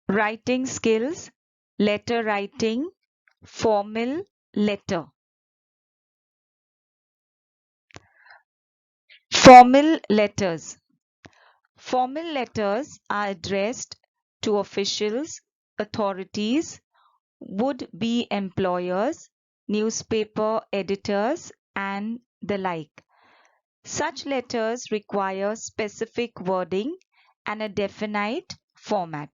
Writing skills, letter writing, formal letter. Formal letters. Formal letters are addressed to officials, authorities, would-be employers, newspaper editors, and the like. Such letters require specific wording and a definite format.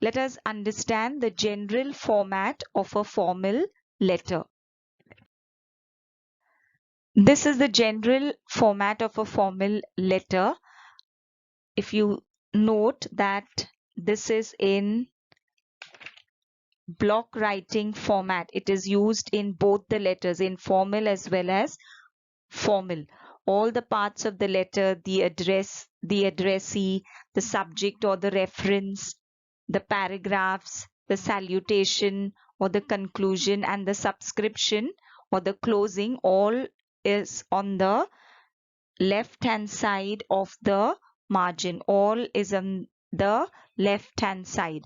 Let us understand the general format of a formal letter. This is the general format of a formal letter. If you note that this is in block writing format, it is used in both the letters, in formal as well as formal. All the parts of the letter, the address, the addressee, the subject or the reference, the paragraphs, the salutation or the conclusion, and the subscription or the closing, all is on the left hand side of the margin. All is on the left hand side.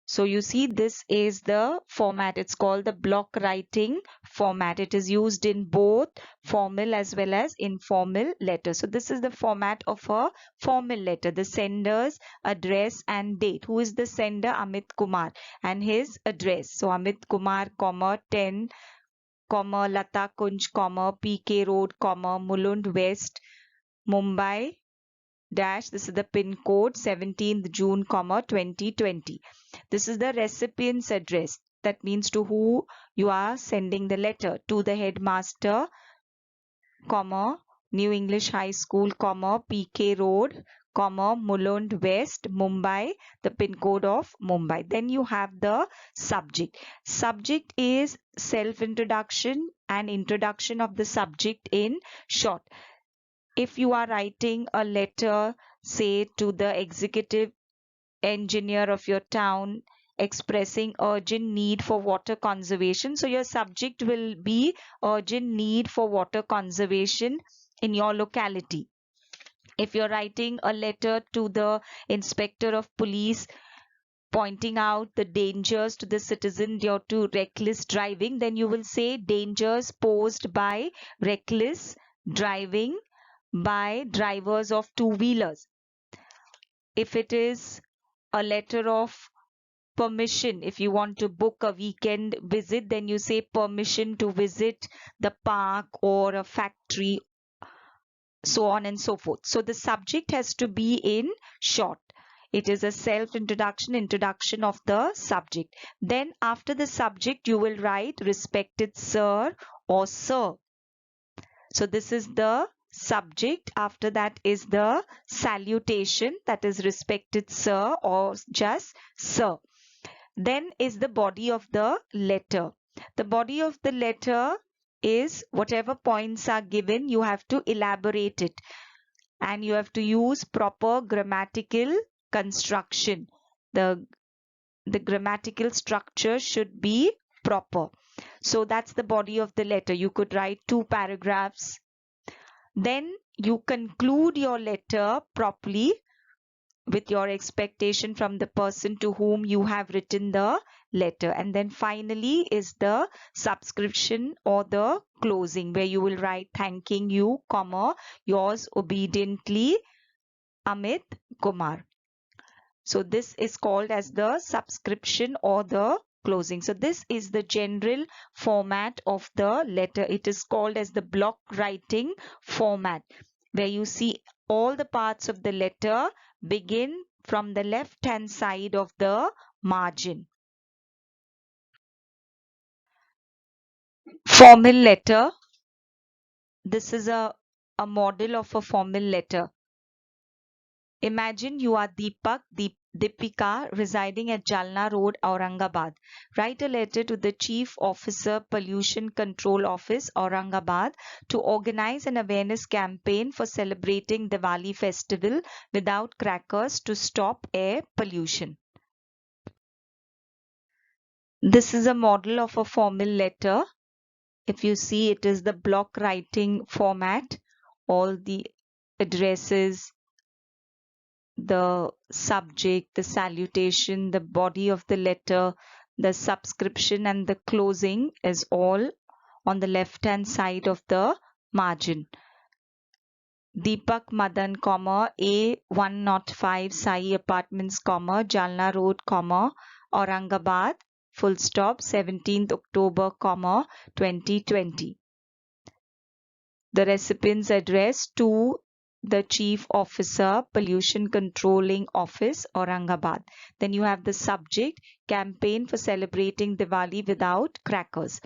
So you see, this is the format. It's called the block writing format. It is used in both formal as well as informal letters. So this is the format of a formal letter. The sender's address and date. Who is the sender? Amit Kumar. And his address. So Amit Kumar, 10, Lata Kunj, PK Road, Mulund West, Mumbai, dash, this is the pin code 17th June, 2020. This is the recipient's address. That means to who you are sending the letter. To the headmaster, New English High School, PK Road, Mulund West, Mumbai, the pin code of Mumbai. Then you have the subject. Subject is self-introduction and introduction of the subject in short. If you are writing a letter, say to the executive engineer of your town, expressing urgent need for water conservation, so your subject will be urgent need for water conservation in your locality. If you're writing a letter to the inspector of police pointing out the dangers to the citizen due to reckless driving, then you will say dangers posed by reckless driving by drivers of two-wheelers. If it is a letter of permission, if you want to book a weekend visit, then you say permission to visit the park or a factory, so on and so forth. So the subject has to be in short. It is a self-introduction, introduction of the subject. Then after the subject, you will write respected sir or sir. So this is the subject. After that is the salutation, that is respected sir or just sir. Then is the body of the letter. The body of the letter is whatever points are given, you have to elaborate it and you have to use proper grammatical construction. The grammatical structure should be proper. So that's the body of the letter. You could write 2 paragraphs. Then you conclude your letter properly with your expectation from the person to whom you have written the letter. And then finally is the subscription or the closing, where you will write thanking you, yours obediently, Amit Kumar. So this is called as the subscription or the closing. So this is the general format of the letter. It is called as the block writing format, where you see all the parts of the letter begin from the left hand side of the margin. Formal letter. This is a model of a formal letter. Imagine you are Deepika residing at Jalna Road, Aurangabad. Write a letter to the Chief Officer, Pollution Control Office, Aurangabad, to organize an awareness campaign for celebrating Diwali festival without crackers to stop air pollution. This is a model of a formal letter. If you see, it is the block writing format. All the addresses, the subject, the salutation, the body of the letter, the subscription and the closing is all on the left hand side of the margin. Deepak Madan, A105 Sai Apartments, Jalna Road, Aurangabad, full stop, 17th October, 2020. The recipient's address to the Chief Officer, Pollution Controlling Office, Aurangabad. Then you have the subject, campaign for celebrating Diwali without crackers.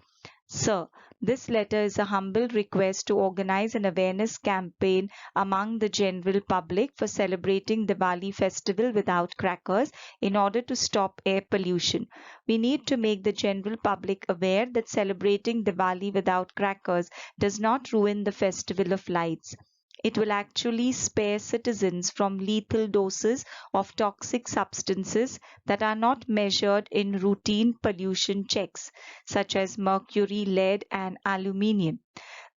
Sir, this letter is a humble request to organize an awareness campaign among the general public for celebrating Diwali festival without crackers in order to stop air pollution. We need to make the general public aware that celebrating Diwali without crackers does not ruin the festival of lights. It will actually spare citizens from lethal doses of toxic substances that are not measured in routine pollution checks, such as mercury, lead, and aluminium.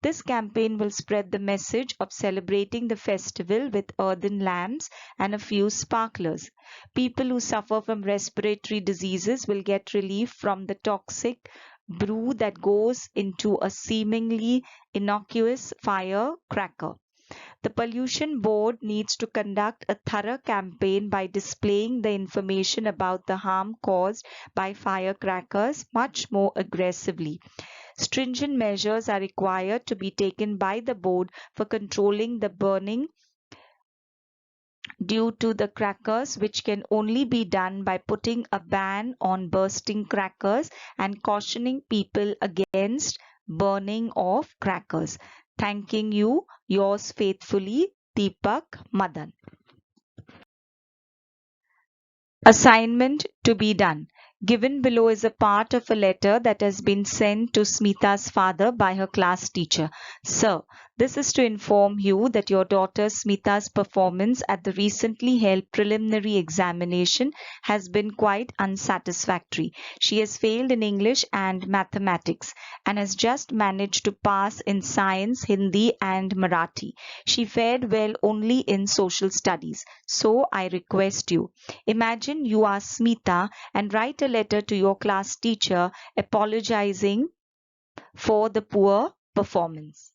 This campaign will spread the message of celebrating the festival with earthen lamps and a few sparklers. People who suffer from respiratory diseases will get relief from the toxic brew that goes into a seemingly innocuous firecracker. The Pollution Board needs to conduct a thorough campaign by displaying the information about the harm caused by firecrackers much more aggressively. Stringent measures are required to be taken by the board for controlling the burning due to the crackers, which can only be done by putting a ban on bursting crackers and cautioning people against burning of crackers. Thanking you, yours faithfully, Deepak Madan. Assignment to be done. Given below is a part of a letter that has been sent to Smita's father by her class teacher. Sir, this is to inform you that your daughter Smita's performance at the recently held preliminary examination has been quite unsatisfactory. She has failed in English and mathematics and has just managed to pass in science, Hindi and Marathi. She fared well only in social studies. So I request you, imagine you are Smita and write a letter to your class teacher apologizing for the poor performance.